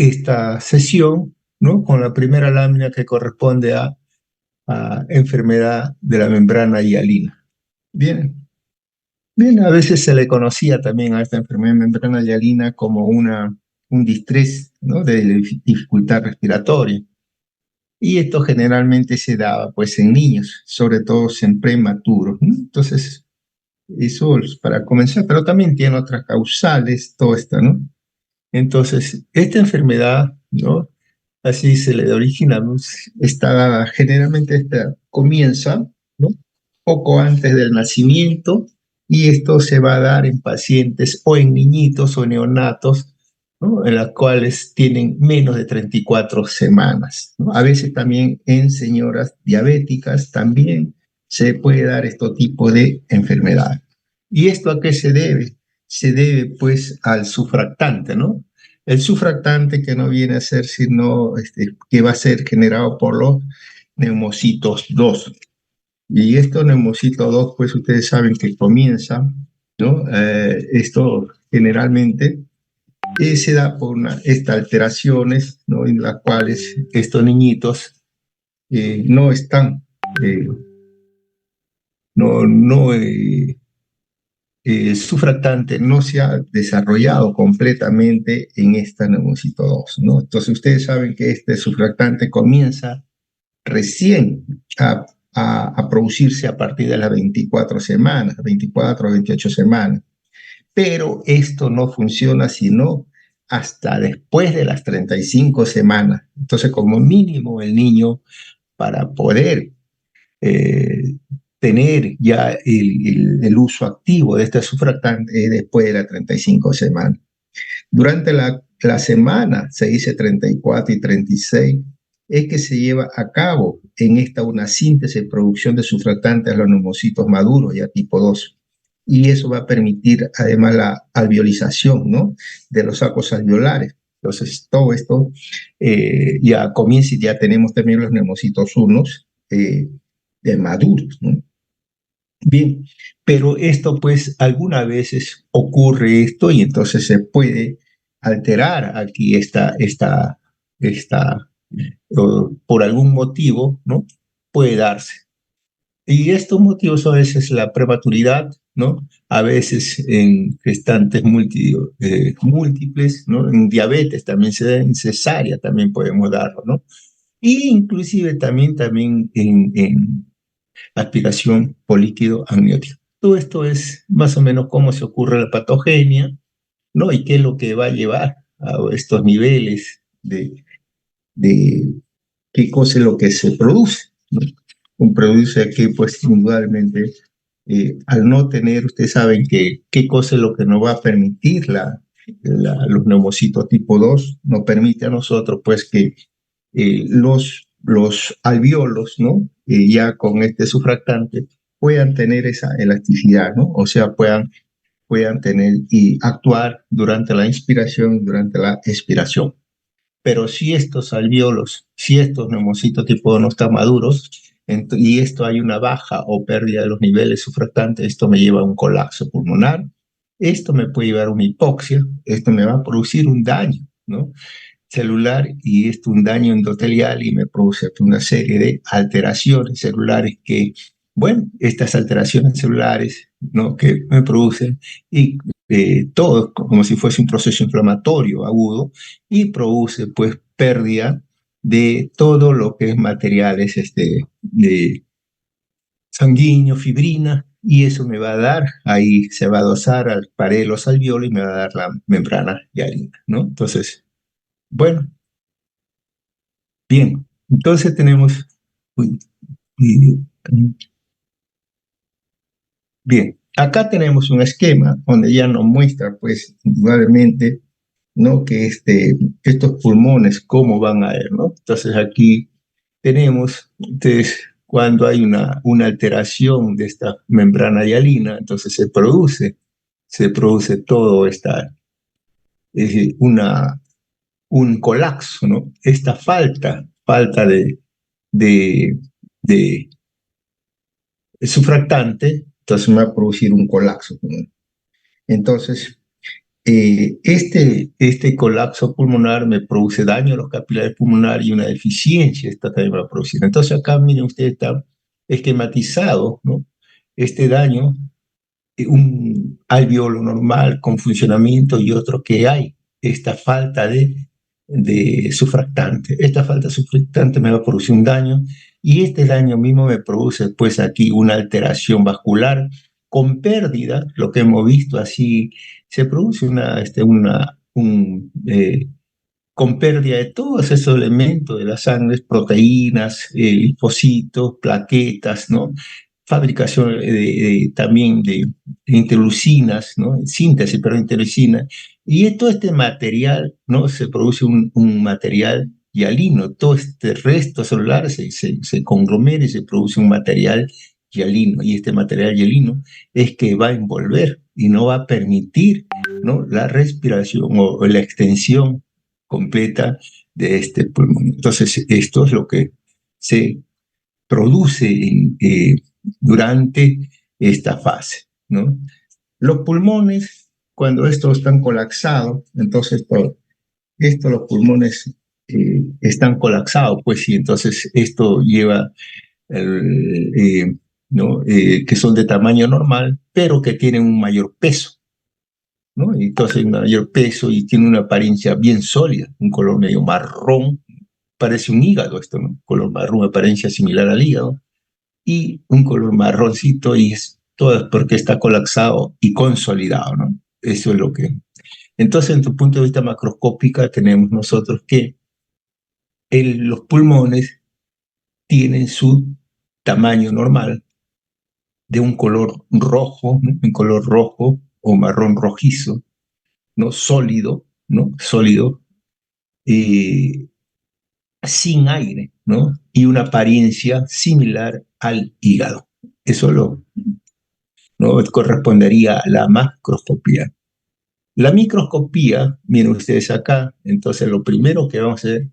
esta sesión, ¿no? Con la primera lámina que corresponde a enfermedad de la membrana hialina. Bien, bien, a veces se le conocía también a esta enfermedad de membrana hialina como un distrés, ¿no? De dificultad respiratoria. Y esto generalmente se daba pues en niños, sobre todo en prematuros, ¿no? Entonces, eso es para comenzar, pero también tiene otras causales, todo esto, ¿no? Entonces, esta enfermedad, ¿no? Así se le origina, ¿no? Generalmente esta comienza, ¿no? Poco antes del nacimiento, y esto se va a dar en pacientes o en niñitos o neonatos, ¿no? En las cuales tienen menos de 34 semanas, ¿no? A veces también en señoras diabéticas también se puede dar este tipo de enfermedad. ¿Y esto a qué se debe? Se debe pues al surfactante, ¿no? El surfactante que no viene a ser sino que va a ser generado por los neumocitos 2. Y estos neumocitos 2, pues ustedes saben que comienza, ¿no? Esto generalmente se da por estas alteraciones, ¿no? En las cuales estos niñitos no están, no, el surfactante no se ha desarrollado completamente en esta neumocito 2, ¿no? Entonces ustedes saben que este surfactante comienza recién a producirse a partir de las 24 semanas, 24 o 28 semanas. Pero esto no funciona sino hasta después de las 35 semanas. Entonces, como mínimo, el niño, para poder eh, tener ya el uso activo de este surfactante después de las 35 semanas. Durante la semana, se dice 34 y 36, es que se lleva a cabo en esta una síntesis de producción de surfactantes a los neumocitos maduros, ya tipo 2. Y eso va a permitir además la alveolización, ¿no? De los sacos alveolares. Entonces, todo esto ya comienza y ya tenemos también los neumocitos 1 de maduros, ¿no? Bien, pero esto pues algunas veces ocurre esto y entonces se puede alterar aquí por algún motivo, ¿no? Puede darse. Y estos motivos a veces la prematuridad, ¿no? A veces en gestantes múltiples, ¿no? En diabetes también se da, en cesárea también podemos darlo, ¿no? Y inclusive también en aspiración por líquido amniótico. Todo esto es más o menos cómo se ocurre la patogenia, ¿no? Y qué es lo que va a llevar a estos niveles de qué cosa es lo que se produce, ¿no? Un produce aquí, pues, indudablemente, al no tener, ustedes saben que qué cosa es lo que nos va a permitir los neumocitos tipo 2, nos permite a nosotros, pues, que los alveolos, ¿no? Ya con este surfactante puedan tener esa elasticidad, ¿no? O sea, puedan tener y actuar durante la inspiración, durante la expiración. Pero si estos alveolos, si estos neumocitos tipo 2 no están maduros, y esto hay una baja o pérdida de los niveles surfactantes, esto me lleva a un colapso pulmonar, esto me puede llevar a una hipoxia, esto me va a producir un daño, ¿no? Celular, y esto un daño endotelial y me produce una serie de alteraciones celulares que, bueno, estas alteraciones celulares, ¿no? Que me producen y todo como si fuese un proceso inflamatorio agudo y produce pues pérdida de todo lo que es materiales de sanguíneo, fibrina, y eso me va a dar, ahí se va a dosar al pared los alveolos y me va a dar la membrana hialina, ¿no? Entonces, bueno, bien, entonces tenemos, uy, uy, bien, acá tenemos un esquema donde ya nos muestra, pues, indudablemente, ¿no? Que estos pulmones, cómo van a ir, ¿no? Entonces aquí tenemos, entonces, cuando hay una alteración de esta membrana hialina, entonces se produce todo un colapso, ¿no? Esta falta de, de surfactante, entonces me va a producir un colapso, ¿no? Entonces, este colapso pulmonar me produce daño a los capilares pulmonares y una deficiencia, esta también va a producir. Entonces acá, miren ustedes, está esquematizado, ¿no? Este daño, un alveolo normal con funcionamiento y otro que hay, esta falta de surfactante. Esta falta de surfactante me va a producir un daño y este daño mismo me produce pues aquí una alteración vascular con pérdida, lo que hemos visto así, se produce con pérdida de todos esos elementos de la sangre, proteínas, linfocitos, plaquetas, ¿no? Fabricación también de interleucinas, ¿no? Síntesis, pero interleucina. Y todo este material, ¿no? Se produce un material hialino. Todo este resto celular se conglomera y se produce un material hialino. Y este material hialino es que va a envolver y no va a permitir, ¿no? La respiración o la extensión completa de este pulmón. Entonces, esto es lo que se produce durante esta fase, ¿no? Los pulmones, cuando estos están colapsados, entonces los pulmones están colapsados, pues sí, entonces esto lleva, ¿no? Que son de tamaño normal, pero que tienen un mayor peso, ¿no? Entonces un mayor peso y tiene una apariencia bien sólida, un color medio marrón, parece un hígado esto, ¿no? Color marrón, apariencia similar al hígado, y un color marroncito y es todo porque está colapsado y consolidado, ¿no? Eso es lo que... Entonces, en tu punto de vista macroscópica, tenemos nosotros que los pulmones tienen su tamaño normal de un color rojo, ¿no? Un color rojo o marrón rojizo, ¿no? Sólido, ¿no? Sólido, eh, sin aire, ¿no? Y una apariencia similar al hígado. Eso ¿no? Correspondería a la macroscopía. La microscopía, miren ustedes acá, entonces lo primero que vamos a hacer,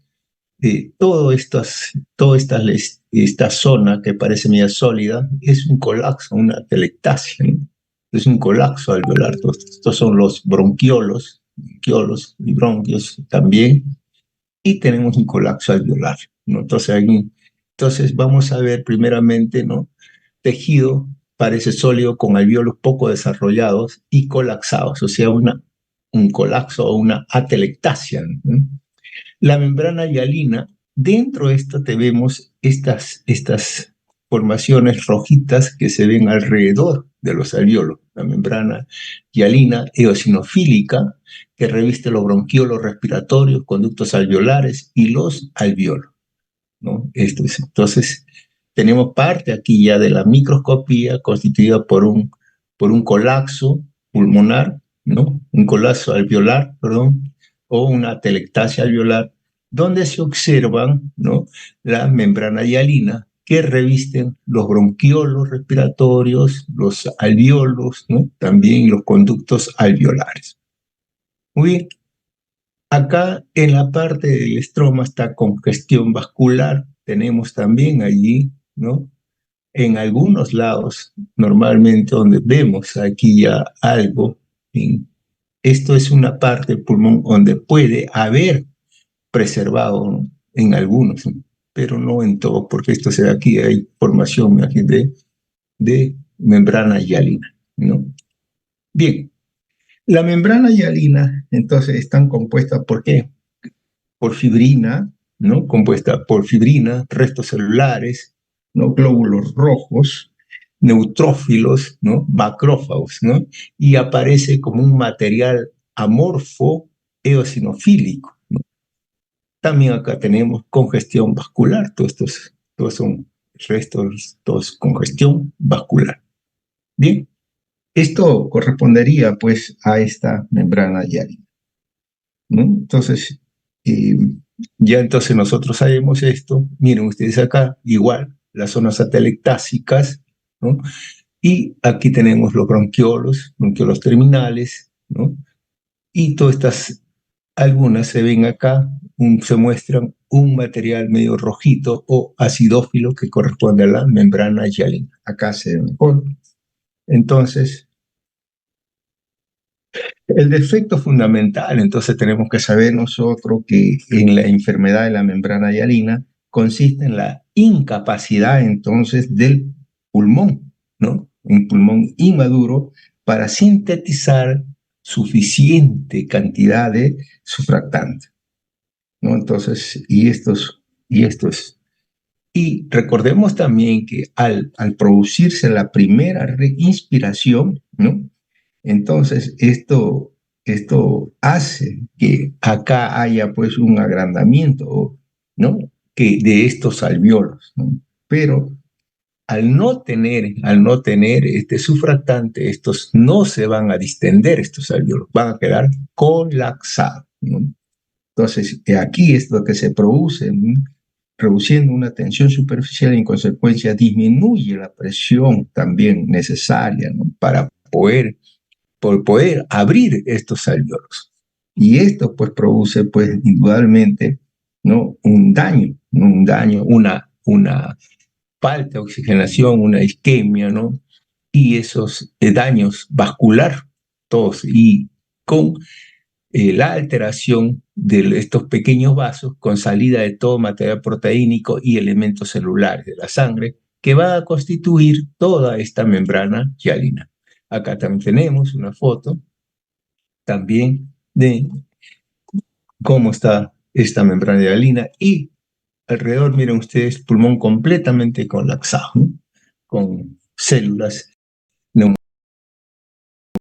esta zona que parece media sólida, es un colapso, una telectasia, ¿no? Es un colapso alveolar. Estos son los bronquiolos y bronquios también, y tenemos un colapso alveolar, ¿no? Entonces vamos a ver primeramente, ¿no? Tejido parece sólido con alvéolos poco desarrollados y colapsados, o sea, un colapso o una atelectasia, ¿no? La membrana hialina, dentro de esto te vemos estas formaciones rojitas que se ven alrededor de los alvéolos. La membrana hialina eosinofílica que reviste los bronquiolos respiratorios, conductos alveolares y los alvéolos, ¿no? Entonces, tenemos parte aquí ya de la microscopía constituida por un colapso pulmonar, ¿no? Un colapso alveolar, perdón, o una atelectasia alveolar, donde se observan, ¿no? La membrana hialina que revisten los bronquiolos respiratorios, los alvéolos, ¿no? También los conductos alveolares. Muy bien. Acá en la parte del estroma está congestión vascular, tenemos también allí, ¿no? En algunos lados, normalmente donde vemos aquí ya algo, esto es una parte del pulmón donde puede haber preservado, ¿no? En algunos, ¿no? Pero no en todos, porque esto se da aquí, hay formación aquí de membrana hialina, ¿no? Bien, la membrana hialina, entonces, están compuestas, ¿por qué? Por fibrina, ¿no? Compuesta por fibrina, restos celulares, ¿no? Glóbulos rojos, neutrófilos, ¿no? Macrófagos, ¿no? Y aparece como un material amorfo eosinofílico, ¿no? También acá tenemos congestión vascular, todos son restos, todos congestión vascular. Bien, esto correspondería pues a esta membrana hialina, ¿no? Entonces, eh, ya entonces nosotros sabemos esto. Miren ustedes acá, igual, las zonas atelectásicas, ¿no? Y aquí tenemos los bronquiolos terminales, ¿no? Y todas estas, algunas se ven acá, se muestran un material medio rojito o acidófilo que corresponde a la membrana hialina. Acá se ve mejor. Entonces, El defecto fundamental, entonces tenemos que saber nosotros que en la enfermedad de la membrana hialina consiste en la incapacidad entonces del pulmón, ¿no? Un pulmón inmaduro para sintetizar suficiente cantidad de surfactante, ¿no? Entonces, y recordemos también que al producirse la primera reinspiración, ¿no? Entonces, esto hace que acá haya pues un agrandamiento, ¿no? Que de estos alvéolos, ¿no? Pero al no tener este surfactante, estos no se van a distender, estos alvéolos, van a quedar colapsados, ¿no? Entonces, aquí es lo que se produce, ¿no? Produciendo una tensión superficial y en consecuencia disminuye la presión también necesaria, ¿no? Para poder abrir estos alvéolos. Y esto pues produce pues indudablemente, ¿no? Un daño, ¿no? Un daño, una falta de oxigenación, una isquemia, ¿no? Y esos daños vascular, todos, y con la alteración de estos pequeños vasos con salida de todo material proteínico y elementos celulares de la sangre que va a constituir toda esta membrana hialina. Acá también tenemos una foto también de cómo está esta membrana hialina y alrededor, miren ustedes, pulmón completamente colapsado, ¿no? Con células,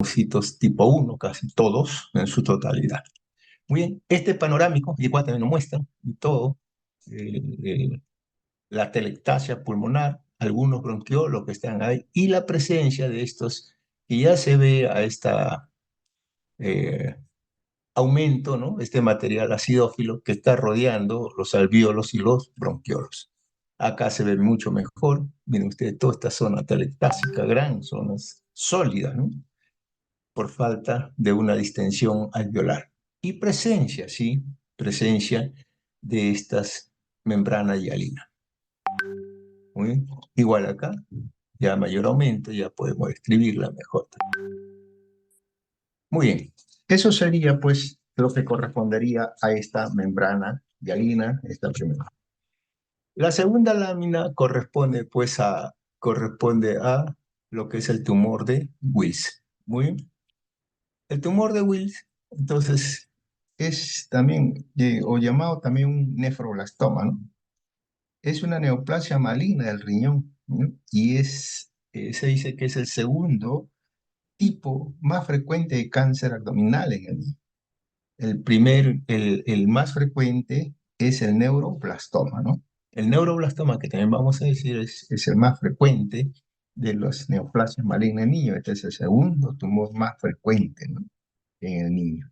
neumocitos tipo 1, casi todos en su totalidad. Muy bien, este panorámico, igual también lo muestra, todo, eh, eh, la telectasia pulmonar, algunos bronquiolos que están ahí, y la presencia de estos, que ya se ve a esta aumento, ¿no? Este material acidófilo que está rodeando los alvéolos y los bronquiolos. Acá se ve mucho mejor, miren ustedes, toda esta zona telectásica, gran zonas sólidas, ¿no? Por falta de una distensión alveolar. Y presencia, ¿sí? Presencia de estas membranas hialinas. Muy bien. Igual acá, ya mayor aumento, ya podemos escribirla mejor. Muy bien. Eso sería, pues, lo que correspondería a esta membrana hialina, esta primera. La segunda lámina corresponde a lo que es el tumor de Wills. Muy bien. El tumor de Wills, entonces, es también, o llamado también un nefroblastoma, ¿no? Es una neoplasia maligna del riñón, ¿no? Y se dice que es el segundo tipo más frecuente de cáncer abdominal en el niño. El más frecuente es el neuroblastoma, ¿no? El neuroblastoma, que también vamos a decir, es el más frecuente de los neoplasias malignas en niños. Este es el segundo tumor más frecuente, ¿no? En el niño.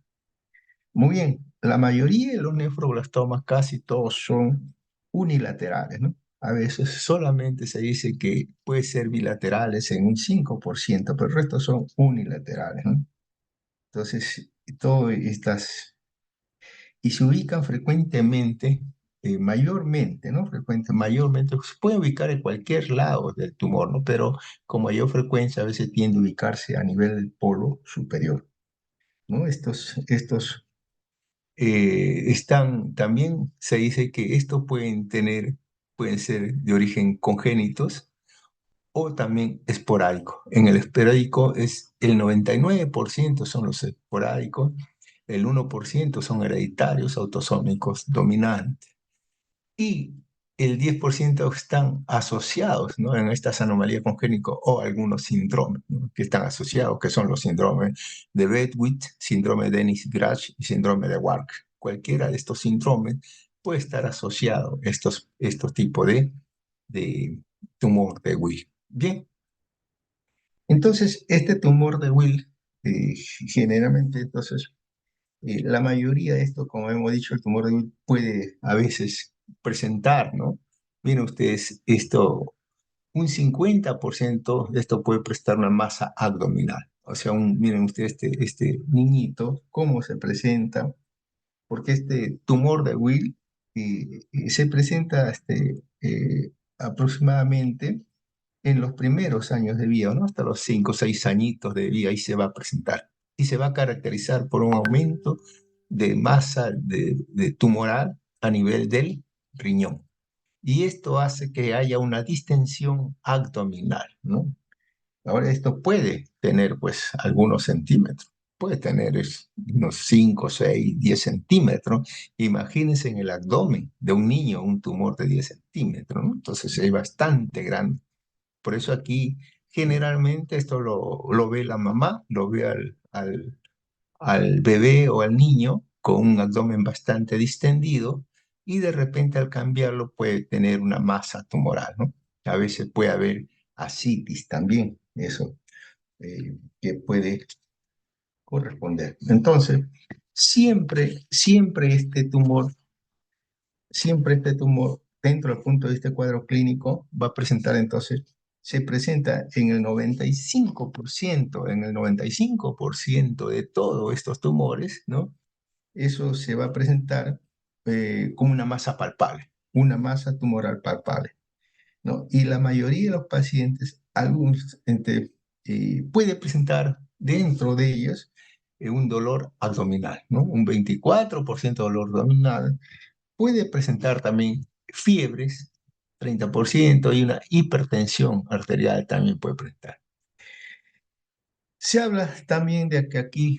Muy bien, la mayoría de los nefroblastomas, casi todos son unilaterales, ¿no? A veces solamente se dice que puede ser bilaterales en un 5%, pero el resto son unilaterales, ¿no? Entonces, todas estas y se ubican frecuentemente, mayormente, ¿no? Mayormente, se puede ubicar en cualquier lado del tumor, ¿no? Pero con mayor frecuencia a veces tiende a ubicarse a nivel del polo superior, ¿no? También se dice que estos pueden ser de origen congénitos o también esporádico. En el esporádico el 99% son los esporádicos, el 1% son hereditarios, autosómicos dominantes, y el 10% están asociados, ¿no? En estas anomalías congénitas o algunos síndromes, ¿no? Que están asociados, que son los síndromes de Bedwitt, síndrome de Dennis-Grach y síndrome de Wark. Cualquiera de estos síndromes puede estar asociado a estos tipos de tumor de Will. Bien, entonces este tumor de Will, generalmente, entonces, la mayoría de esto, como hemos dicho, el tumor de Will puede a veces presentar, ¿no? Miren ustedes, un 50% de esto puede prestar una masa abdominal. O sea, miren ustedes este niñito, cómo se presenta, porque este tumor de Will se presenta aproximadamente en los primeros años de vida, ¿no? Hasta los 5 o 6 añitos de vida, ahí se va a presentar. y se va a caracterizar por un aumento de masa tumoral a nivel del riñón. Y esto hace que haya una distensión abdominal, ¿no? Ahora, esto puede tener, pues, algunos centímetros. Puede tener unos 5, 6, 10 centímetros. Imagínense en el abdomen de un niño un tumor de 10 centímetros, ¿no? Entonces es bastante grande. Por eso aquí generalmente esto lo ve la mamá, lo ve al bebé o al niño con un abdomen bastante distendido y de repente al cambiarlo puede tener una masa tumoral, ¿no? A veces puede haber ascitis también, eso que puede corresponder. Entonces, siempre este tumor, dentro del punto de vista cuadro clínico, va a presentar entonces, se presenta en el 95% de todos estos tumores, ¿no? Eso se va a presentar como una masa palpable, una masa tumoral palpable, ¿no? Y la mayoría de los pacientes, algunos, puede presentar dentro de ellos un dolor abdominal, ¿no? Un 24% de dolor abdominal. Puede presentar también fiebres, 30%, y una hipertensión arterial también puede presentar. Se habla también de que aquí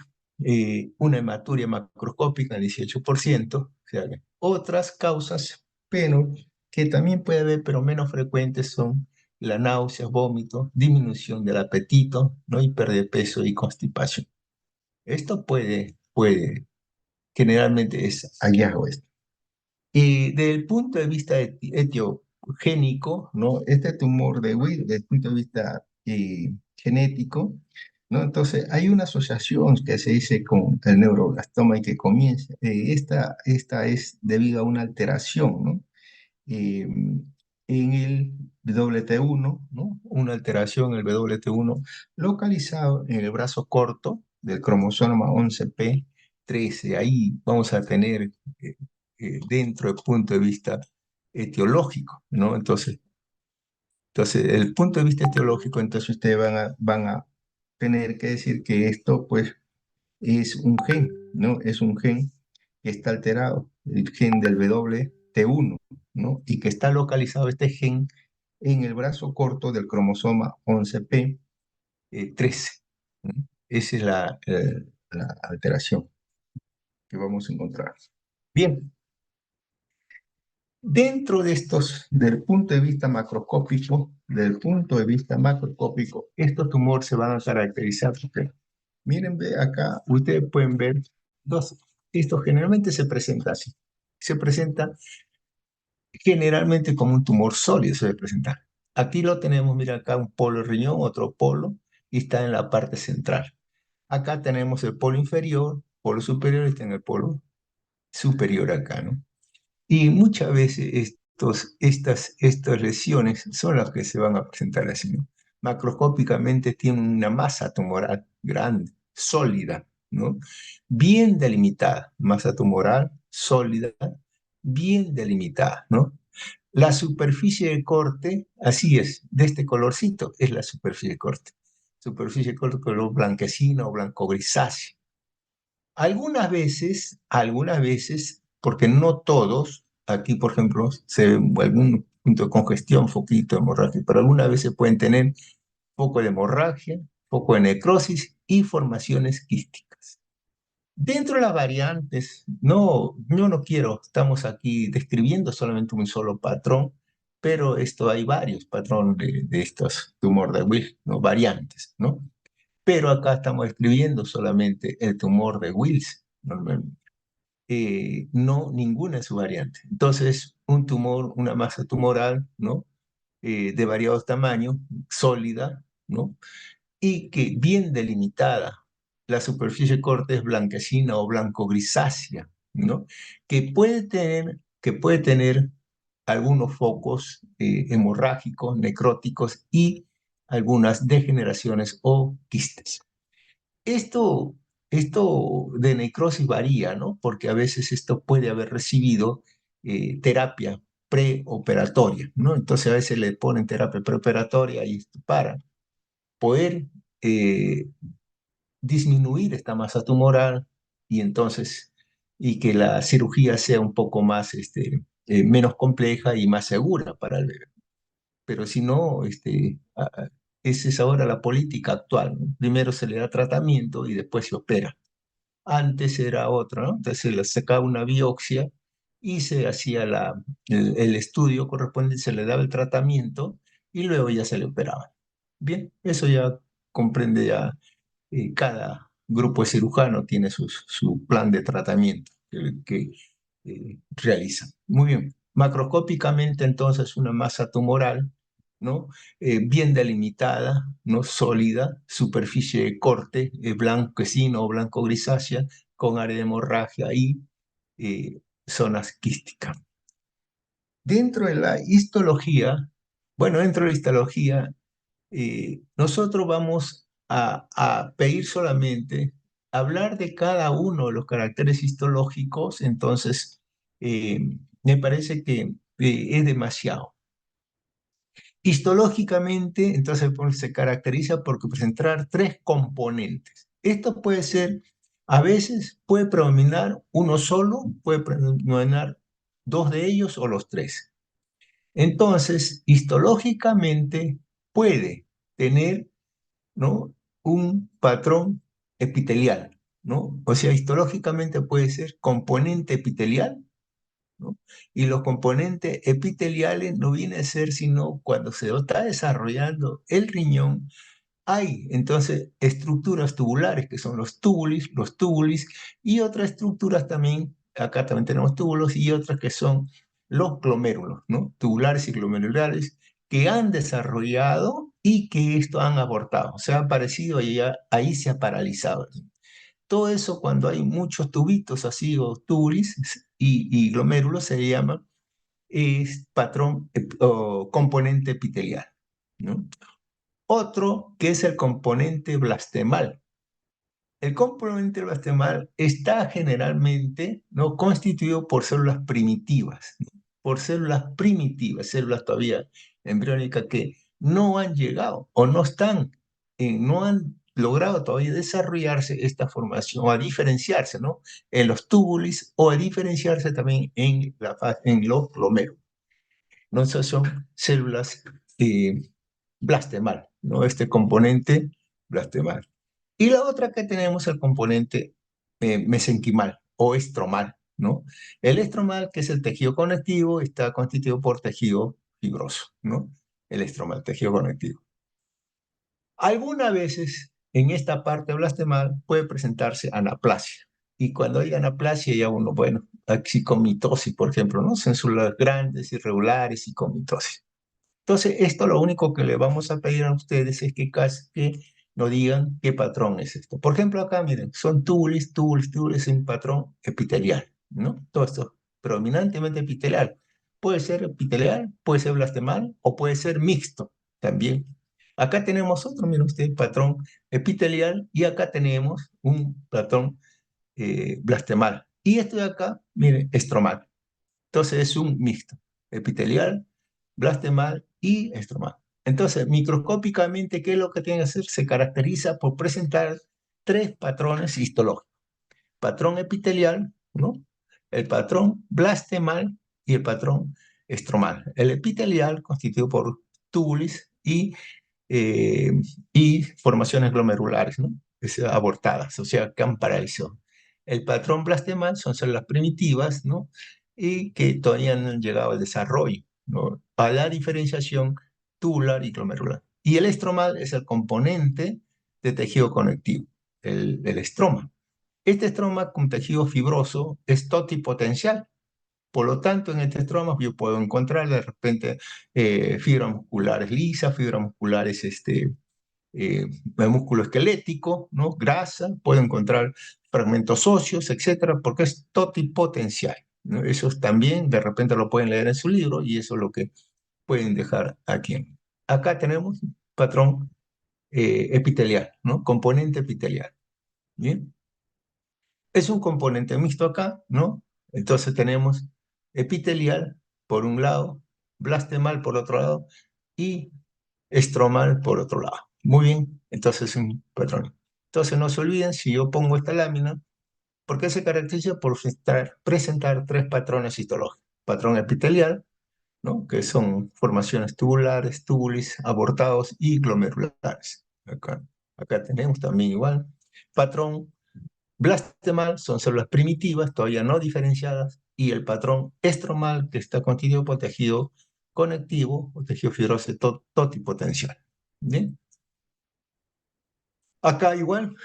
una hematuria macroscópica, el 18%, o sea, otras causas, pero que también puede haber, pero menos frecuentes, son la náusea, vómito, disminución del apetito, ¿no? Y pérdida de peso y constipación. Esto generalmente es hallazgo esto. Y desde el punto de vista etiogénico, ¿no? Este tumor de Will, desde el punto de vista genético, ¿no? Entonces, hay una asociación que se dice con el neuroblastoma y que comienza. Esta es debido a una alteración, ¿no? En el WT1, ¿no? Una alteración en el WT1 localizado en el brazo corto del cromosoma 11p13. Ahí vamos a tener dentro del punto de vista etiológico, ¿no? Entonces, el punto de vista etiológico, entonces ustedes van a tener que decir que esto, pues, es un gen, ¿no? Es un gen que está alterado, el gen del WT1, ¿no? Y que está localizado este gen en el brazo corto del cromosoma 11p13, ¿no? Esa es la alteración que vamos a encontrar. Bien, dentro de estos, del punto de vista macroscópico, estos tumores se van a caracterizar porque, miren, ve acá, ustedes pueden ver dos. Esto generalmente se presenta así. Se presenta generalmente como un tumor sólido, se debe presentar. Aquí lo tenemos, mira acá un polo riñón, otro polo, y está en la parte central. Acá tenemos el polo inferior, polo superior, y está en el polo superior acá, ¿no? Y muchas veces estas lesiones son las que se van a presentar así, ¿no? Macroscópicamente tienen una masa tumoral grande, sólida, ¿no? Bien delimitada, masa tumoral sólida, bien delimitada, ¿no? La superficie de corte, así es, de este colorcito es la superficie de corte. Superficie de corte color blanquecino o blanco grisáceo. Algunas veces, porque no todos, aquí por ejemplo, se ve algún punto de congestión, foquito de hemorragia, pero algunas veces pueden tener poco de hemorragia, poco de necrosis y formaciones quísticas. Dentro de las variantes, no, yo no quiero, estamos aquí describiendo solamente un solo patrón, pero esto hay varios patrones de estos tumores de Wills, ¿no? Variantes, ¿no? Pero acá estamos escribiendo solamente el tumor de Wills, normalmente. No ninguna de sus variantes. Entonces, un tumor, una masa tumoral, ¿no? De variados tamaños, sólida, ¿no? Y que bien delimitada. La superficie de corte es blanquecina o blanco-grisácea, ¿no? Que puede tener algunos focos hemorrágicos, necróticos y algunas degeneraciones o quistes. Esto, esto de necrosis varía, ¿no? Porque a veces esto puede haber recibido terapia preoperatoria, ¿no? Entonces a veces le ponen terapia preoperatoria y esto para poder eh, disminuir esta masa tumoral y entonces, y que la cirugía sea un poco más, menos compleja y más segura para el bebé. Pero si no, esa es ahora la política actual, ¿no? Primero se le da tratamiento y después se opera. Antes era otra, ¿no? Entonces se le sacaba una biopsia y se hacía el estudio correspondiente, se le daba el tratamiento y luego ya se le operaba. Bien, eso ya comprende ya, cada grupo de cirujano tiene su plan de tratamiento que realizan. Muy bien. Macroscópicamente, entonces, una masa tumoral, ¿no? Bien delimitada, ¿no? Sólida, superficie de corte, blanquecino o blanco grisácea, con área de hemorragia y zonas quísticas. Dentro de la histología, bueno, dentro de la histología, nosotros vamos a pedir solamente hablar de cada uno de los caracteres histológicos, entonces me parece que es demasiado. Histológicamente, entonces pues, se caracteriza por presentar tres componentes. Esto puede ser, a veces puede predominar uno solo, puede predominar dos de ellos o los tres. Entonces, histológicamente puede tener, ¿no? Un patrón epitelial, ¿no? O sea, histológicamente puede ser componente epitelial, ¿no? Y los componentes epiteliales no vienen a ser sino cuando se está desarrollando el riñón, hay entonces estructuras tubulares que son los túbulis y otras estructuras también, acá también tenemos túbulos y otras que son los glomérulos, ¿no? Tubulares y glomerulares que han desarrollado y que esto han abortado, o sea, ha aparecido y ahí se ha paralizado. Todo eso cuando hay muchos tubitos así o túbulis y glomérulos se llama patrón o componente epitelial, ¿no? Otro que es el componente blastemal. El componente blastemal está generalmente, ¿no? Constituido por células primitivas, ¿no? Por células todavía embriónicas que no han llegado o no están, no han logrado todavía desarrollarse esta formación o a diferenciarse, ¿no? En los túbulis o a diferenciarse también en los glomérulos, ¿no? Esas son células blastemal, ¿no? Este componente blastemal. Y la otra que tenemos el componente mesenquimal o estromal, ¿no? El estromal, que es el tejido conectivo, está constituido por tejido fibroso, ¿no? El estromal, tejido conectivo. Algunas veces en esta parte blastemal puede presentarse anaplasia. Y cuando hay anaplasia ya uno, bueno, psicomitosis, por ejemplo, ¿no? Son células grandes, irregulares, psicomitosis. Entonces, esto lo único que le vamos a pedir a ustedes es que nos digan qué patrón es esto. Por ejemplo, acá, miren, son túbulos, en patrón epitelial, ¿no? Todo esto predominantemente epitelial. Puede ser epitelial, puede ser blastemal o puede ser mixto también. Acá tenemos otro, miren ustedes, patrón epitelial y acá tenemos un patrón blastemal. Y esto de acá, miren, estromal. Entonces es un mixto, epitelial, blastemal y estromal. Entonces, microscópicamente, ¿qué es lo que tiene que hacer? Se caracteriza por presentar tres patrones histológicos. Patrón epitelial, ¿no? El patrón blastemal y el patrón estromal. El epitelial constituido por túbulis eh, y formaciones glomerulares, ¿no? Abortadas, o sea, que han paralizado. El patrón blastemal son células primitivas, ¿no? Y que todavía no han llegado al desarrollo, ¿no? A la diferenciación tubular y glomerular. Y el estromal es el componente de tejido conectivo, el estroma. Este estroma con tejido fibroso es totipotencial. Por lo tanto, en este estroma yo puedo encontrar de repente fibras musculares lisas, fibras musculares, músculo esquelético, ¿no? Grasa, puedo encontrar fragmentos óseos, etcétera, porque es totipotencial, ¿no? Eso también de repente lo pueden leer en su libro y eso es lo que pueden dejar aquí. Acá tenemos patrón epitelial, ¿no? Componente epitelial. Bien. Es un componente mixto acá, ¿no? Entonces tenemos epitelial por un lado, blastemal por otro lado y estromal por otro lado. Muy bien, entonces es un patrón. Entonces no se olviden, si yo pongo esta lámina, porque se caracteriza por presentar tres patrones histológicos. Patrón epitelial, ¿no? Que son formaciones tubulares, tubulis, abortados y glomerulares. Acá tenemos también igual. Patrón blastemal son células primitivas, todavía no diferenciadas, y el patrón estromal, que está constituido por tejido conectivo o tejido fibroso totipotencial. ¿Bien? Acá igual,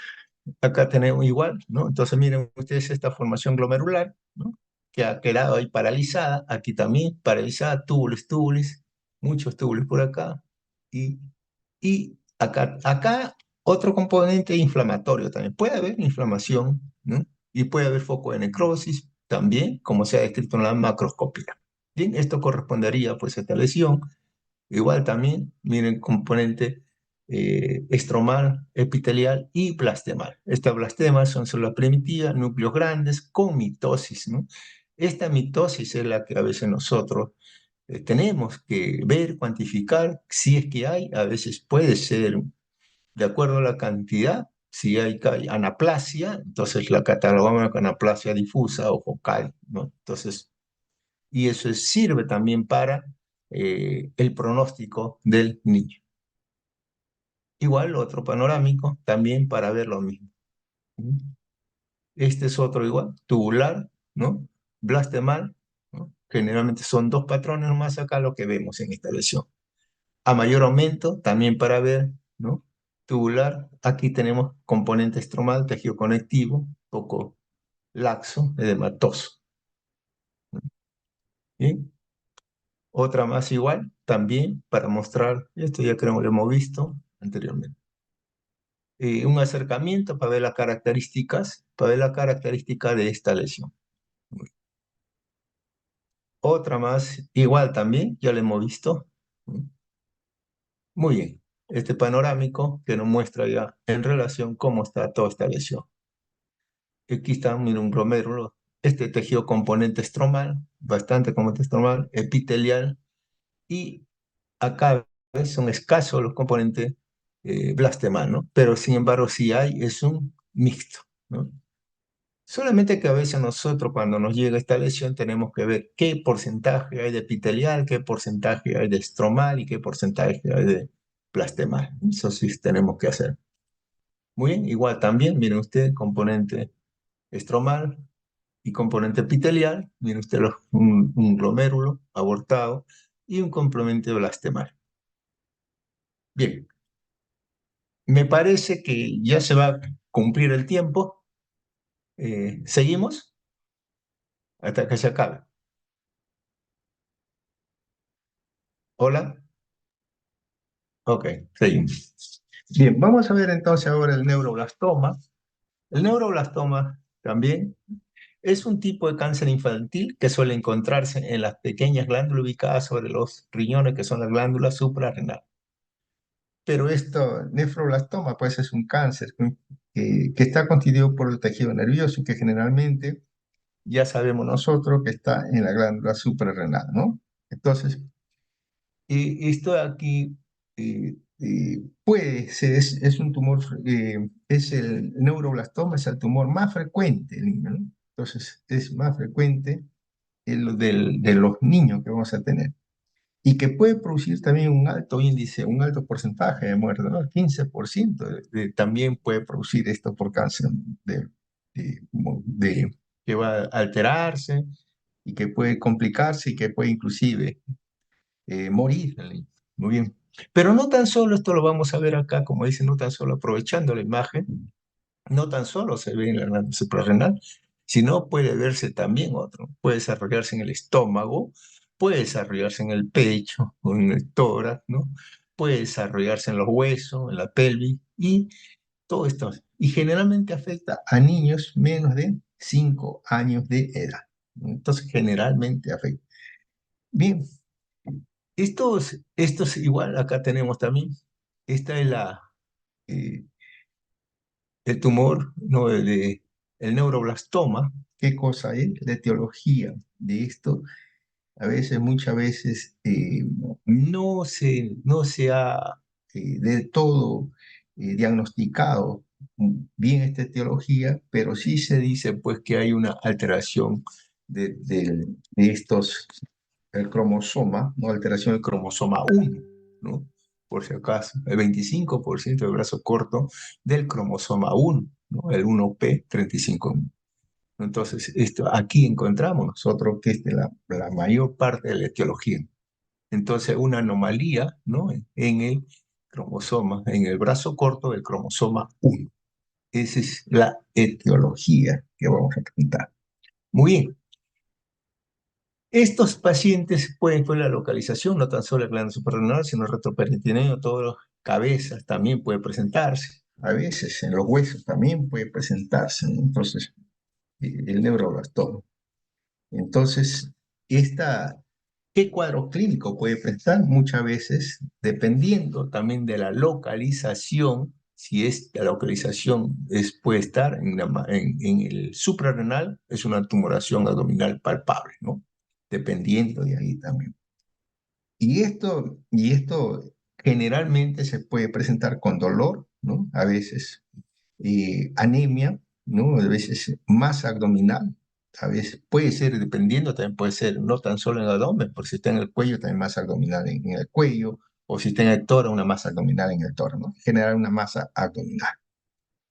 acá tenemos igual, ¿no? Entonces miren ustedes esta formación glomerular, ¿no? Que ha quedado ahí paralizada, aquí también paralizada, túbulos, túbulos, muchos túbulos por acá, y, y acá otro componente inflamatorio también. Puede haber inflamación, ¿no? Y puede haber foco de necrosis también, como se ha descrito en la macroscopía. Bien, esto correspondería pues a esta lesión. Igual también, miren, componente estromal, epitelial y blastemal. Estas blastemas son células primitivas, núcleos grandes con mitosis, ¿no? Esta mitosis es la que a veces nosotros tenemos que ver, cuantificar, si es que hay, a veces puede ser de acuerdo a la cantidad, si hay anaplasia, entonces la catalogamos como anaplasia difusa o focal, ¿no? Entonces, y eso sirve también para el pronóstico del niño. Igual otro panorámico también para ver lo mismo. Este es otro igual, tubular, ¿no? Blastemal, ¿no? Generalmente son dos patrones más acá lo que vemos en esta lesión. A mayor aumento, también para ver, ¿no? Tubular, aquí tenemos componente estromal, tejido conectivo, poco laxo, edematoso. ¿Bien? Otra más igual, también para mostrar, esto ya creo que lo hemos visto anteriormente. Un acercamiento para ver las características, de esta lesión. Otra más, igual también, ya lo hemos visto. Muy bien. Este panorámico que nos muestra ya en relación cómo está toda esta lesión. Aquí está, mira, un glomérulo, este tejido componente estromal, bastante componente estromal, epitelial, y acá son escasos los componentes blastemal, ¿no? Pero sin embargo, si hay, es un mixto, ¿no? Solamente que a veces nosotros cuando nos llega esta lesión tenemos que ver qué porcentaje hay de epitelial, qué porcentaje hay de estromal y qué porcentaje hay de blastemal. Eso sí tenemos que hacer. Muy bien, igual también, miren usted, componente estromal y componente epitelial, miren usted un glomérulo abortado y un componente blastemal. Bien, me parece que ya se va a cumplir el tiempo. ¿Seguimos? Hasta que se acabe. ¿Hola? Ok, seguimos. Bien, vamos a ver entonces ahora el neuroblastoma. El neuroblastoma también es un tipo de cáncer infantil que suele encontrarse en las pequeñas glándulas ubicadas sobre los riñones, que son las glándulas suprarrenales. Pero esto, nefroblastoma, pues es un cáncer que está constituido por el tejido nervioso, que generalmente ya sabemos nosotros que está en la glándula suprarrenal, ¿no? Entonces, esto aquí puede ser, es un tumor, es el neuroblastoma, es el tumor más frecuente, ¿no? Entonces, es más frecuente de los niños que vamos a tener. Y que puede producir también un alto índice, un alto porcentaje de muerte, ¿no? El 15% también puede producir esto por cáncer que va a alterarse y que puede complicarse y que puede inclusive morir. Muy bien. Pero no tan solo, esto lo vamos a ver acá, como dice, no tan solo aprovechando la imagen, no tan solo se ve en la glándula suprarrenal, sino puede verse también otro. Puede desarrollarse en el estómago, puede desarrollarse en el pecho o en el tórax, ¿no? Puede desarrollarse en los huesos, en la pelvis y todo esto. Y generalmente afecta a niños menos de 5 años de edad. Entonces, generalmente afecta. Bien, estos igual, acá tenemos también, esta es eh, el tumor, ¿no? El neuroblastoma. ¿Qué cosa es? La etiología de esto, a veces, muchas veces, no se ha del todo diagnosticado bien esta etiología, pero sí se dice pues que hay una alteración de estos, el cromosoma, ¿no? Alteración del cromosoma 1, ¿no? Por si acaso, el 25% del brazo corto del cromosoma 1, ¿no? El 1p35. Entonces, esto, aquí encontramos nosotros que es de la mayor parte de la etiología. Entonces, una anomalía, ¿no? En el cromosoma, en el brazo corto del cromosoma 1. Esa es la etiología que vamos a tratar. Muy bien. Estos pacientes pueden con la localización, no tan solo el glande suprarrenal, sino el retroperitoneo, todas las cabezas también puede presentarse. A veces en los huesos también puede presentarse, ¿no? Entonces, el neuroblastoma. Entonces, esta, ¿qué cuadro clínico puede presentar? Muchas veces, dependiendo también de la localización, si es la localización puede estar en el suprarrenal, es una tumoración abdominal palpable, ¿no? Dependiendo de ahí también. Y esto generalmente se puede presentar con dolor, ¿no? A veces anemia, ¿no? A veces masa abdominal, a veces puede ser, dependiendo, también puede ser no tan solo en el abdomen, por si está en el cuello, también masa abdominal en el cuello, o si está en el tórax, una masa abdominal en el tórax, ¿no? Generar una masa abdominal.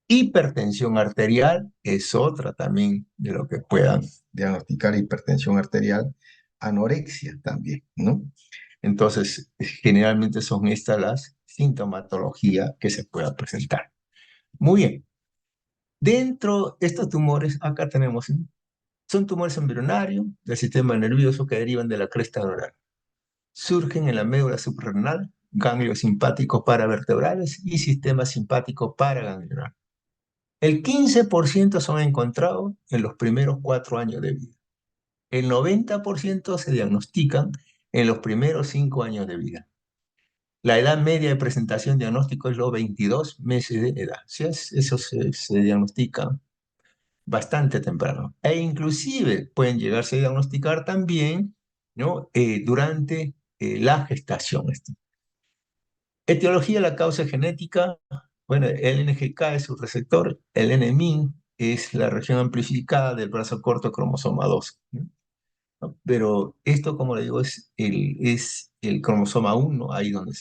Hipertensión arterial es otra también de lo que puedan diagnosticar hipertensión arterial, anorexia también, ¿no? Entonces, generalmente son estas las sintomatologías que se puedan presentar. Muy bien. Dentro de estos tumores, acá tenemos, ¿sí? Son tumores embrionarios del sistema nervioso que derivan de la cresta neural. Surgen en la médula suprarrenal, ganglios simpáticos paravertebrales y sistema simpático paraganglionar. El 15% son encontrados en los primeros 4 años de vida. El 90% se diagnostican en los primeros 5 años de vida. La edad media de presentación diagnóstico es los 22 meses de edad. O sea, eso se diagnostica bastante temprano. E inclusive pueden llegarse a diagnosticar también, ¿no? Durante la gestación. Etiología de la causa genética. Bueno, el NGK es su receptor, el NMIN es la región amplificada del brazo corto cromosoma 2, ¿no? Pero esto, como le digo, es el cromosoma 1, ahí donde